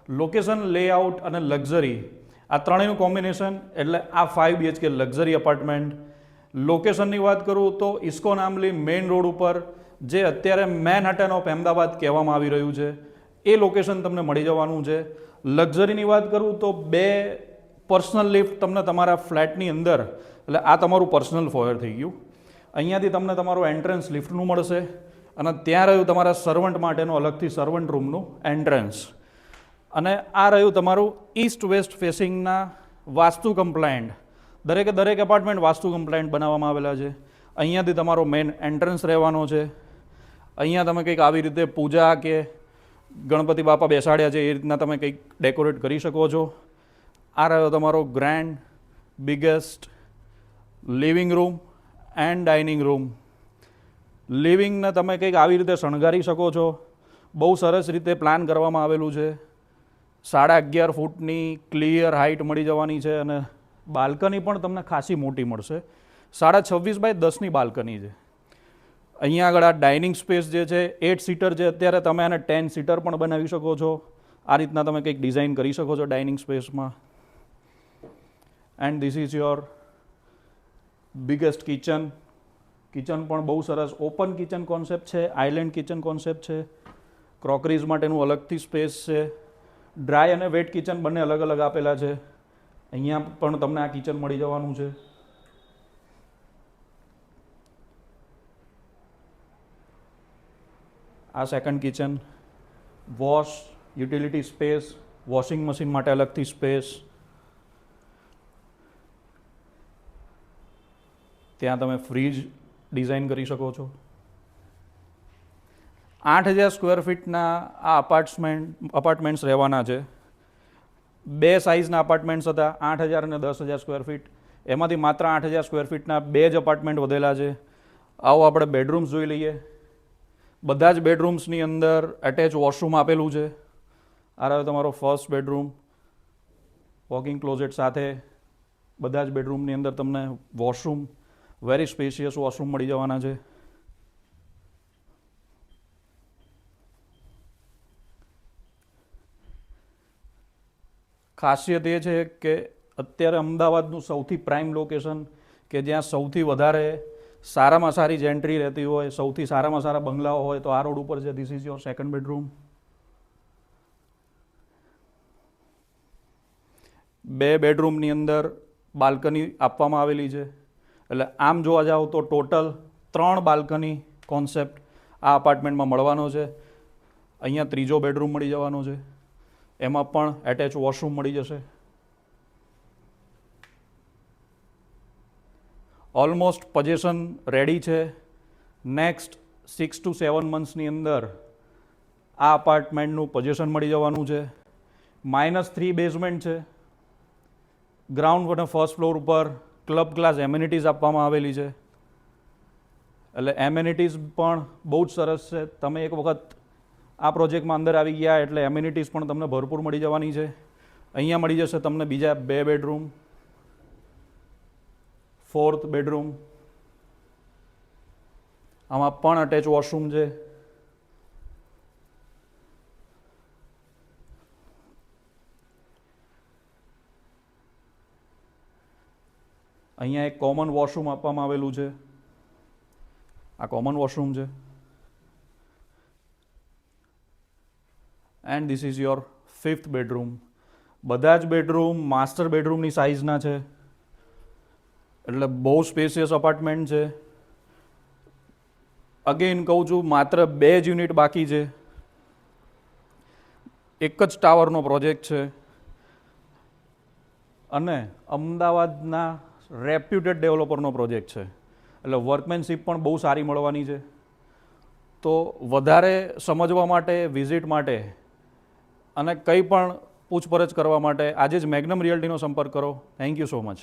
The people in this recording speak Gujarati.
લોકેશન, લેઆઉટ અને લક્ઝરી આ ત્રણેયનું કોમ્બિનેશન એટલે આ 5 BHK લક્ઝરી અપાર્ટમેન્ટ. લોકેશનની વાત કરું તો ઇસ્કોન આંબલી મેઇન રોડ ઉપર જે અત્યારે મેનહટન ઓફ અમદાવાદ કહેવામાં આવી રહ્યું છે એ લોકેશન તમને મળી જવાનું છે. લક્ઝરીની વાત કરું તો 2 પર્સનલ લિફ્ટ તમને તમારા ફ્લેટની અંદર, એટલે આ તમારું પર્સનલ ફોયર થઈ ગયું. અહીંયાથી તમને તમારું એન્ટ્રન્સ લિફ્ટનું મળશે અને ત્યાં રહ્યું તમારા સર્વન્ટ માટેનું અલગથી સર્વન્ટ રૂમનું એન્ટ્રન્સ. અને આ રહ્યું તમારું ઈસ્ટ વેસ્ટ ફેસિંગના વાસ્તુ કમ્પ્લાયન્ટ. દરેક એપાર્ટમેન્ટ વાસ્તુ કમ્પ્લાયન્ટ બનાવવામાં આવેલા છે. અહીંયાથી તમારો મેઇન એન્ટ્રન્સ રહેવાનો છે. અહીંયા તમે કંઈક આવી રીતે પૂજા કે ગણપતિ બાપા બેસાડ્યા છે એ રીતના તમે કંઈક ડેકોરેટ કરી શકો છો. આ રહ્યો તમારો grand biggest living room and dining room. લિવિંગને તમે કંઈક આવી રીતે શણગારી શકો છો. બહુ સરસ રીતે પ્લાન કરવામાં આવેલું છે. 11.5 ફૂટની ક્લિયર હાઇટ મળી જવાની છે અને બાલ્કની પણ તમને ખાસી મોટી મળશે. 26 બાય 10ની બાલ્કની છે. અહીંયા આગળ આ ડાઇનિંગ સ્પેસ જે છે 8 સીટર છે, અત્યારે તમે આને 10 સીટર પણ બનાવી શકો છો. આ રીતના તમે કંઈક ડિઝાઇન કરી શકો છો ડાઇનિંગ સ્પેસમાં. And this is your biggest kitchen. Kitchen પણ બહુ સરસ ઓપન કિચન કોન્સેપ્ટ છે, આઇલેન્ડ કિચન કોન્સેપ્ટ છે. ક્રોકરીઝ માટેનું અલગથી સ્પેસ છે. ડ્રાય અને વેટ કિચન બંને અલગ અલગ આપેલા છે. અહીંયા પણ તમને આ કિચન મળી જવાનું છે. આ second kitchen, wash, utility space, washing machine માટે અલગથી સ્પેસ. ત્યાં તમે ફ્રીજ ડિઝાઇન કરી શકો છો. 8,000 સ્ક્વેર ફીટના આ અપાર્ટમેન્ટ્સ રહેવાના છે. 2 સાઇઝના અપાર્ટમેન્ટ્સ હતા, 8,000 અને 10,000 સ્ક્વેર ફીટ. એમાંથી માત્ર 8,000 સ્ક્વેર ફીટના 2 જ અપાર્ટમેન્ટ વધેલા છે. આવો આપણે બેડરૂમ્સ જોઈ લઈએ. બધા જ બેડરૂમ્સની અંદર એટેચ વોશરૂમ આપેલું છે. આ રહ્યો તમારો ફર્સ્ટ બેડરૂમ, વોકિંગ ક્લોઝેટ સાથે. બધા જ બેડરૂમની અંદર તમને વોશરૂમ, વેરી સ્પેશિયસ વોશરૂમ મળી જવાના છે. ખાસિયત એ છે કે અત્યારે અમદાવાદનું સૌથી પ્રાઇમ લોકેશન કે જ્યાં સૌથી વધારે સારામાં સારી જ એન્ટ્રી રહેતી હોય, સૌથી સારામાં સારા બંગલાઓ હોય તો આ રોડ ઉપર છે. This is your second bedroom. 2 બેડરૂમની અંદર બાલ્કની આપવામાં આવેલી છે. એટલે આમ જોવા જાઓ તો ટોટલ 3 બાલ્કની કોન્સેપ્ટ આ અપાર્ટમેન્ટમાં મળવાનો છે. અહીંયા ત્રીજો બેડરૂમ મળી જવાનો છે. એમાં પણ એટેચ વોશરૂમ મળી જશે. ઓલમોસ્ટ પોઝેશન રેડી છે. નેક્સ્ટ 6 to 7 મંથ્સની અંદર આ અપાર્ટમેન્ટનું પોઝેશન મળી જવાનું છે. -3 બેઝમેન્ટ છે. ગ્રાઉન્ડ અને ફર્સ્ટ ફ્લોર ઉપર ક્લબ ક્લાસ એમ્યુનિટીઝ આપવામાં આવેલી છે. એટલે એમ્યુનિટીઝ પણ બહુ જ સરસ છે. તમે એક વખત આ પ્રોજેક્ટમાં અંદર આવી ગયા એટલે એમ્યુનિટીઝ પણ તમને ભરપૂર મળી જવાની છે. અહીંયા મળી જશે તમને બીજા 2 બેડરૂમ, 4th બેડરૂમ. આમાં પણ અટેચ વોશરૂમ છે. અહીંયા એક કોમન વોશરૂમ આપવામાં આવેલું છે. આ કોમન વોશરૂમ છે. And this is your 5th bedroom. બધા જ બેડરૂમ માસ્ટર બેડરૂમની સાઇઝના છે. એટલે બહુ સ્પેશિયસ અપાર્ટમેન્ટ છે. અગેન કહું છું, માત્ર 2 જ યુનિટ બાકી છે. એક જ ટાવરનો પ્રોજેક્ટ છે અને અમદાવાદના રેપ્યુટેડ ડેવલપરનો પ્રોજેક્ટ છે. એટલે વર્કમેનશીપ પણ બહુ સારી મળવાની છે. તો વધારે સમજવા માટે, વિઝિટ માટે અને કંઈ પણ પૂછપરછ કરવા માટે આજે જ મેગ્નમ રિયલ્ટીનો સંપર્ક કરો. Thank you so much.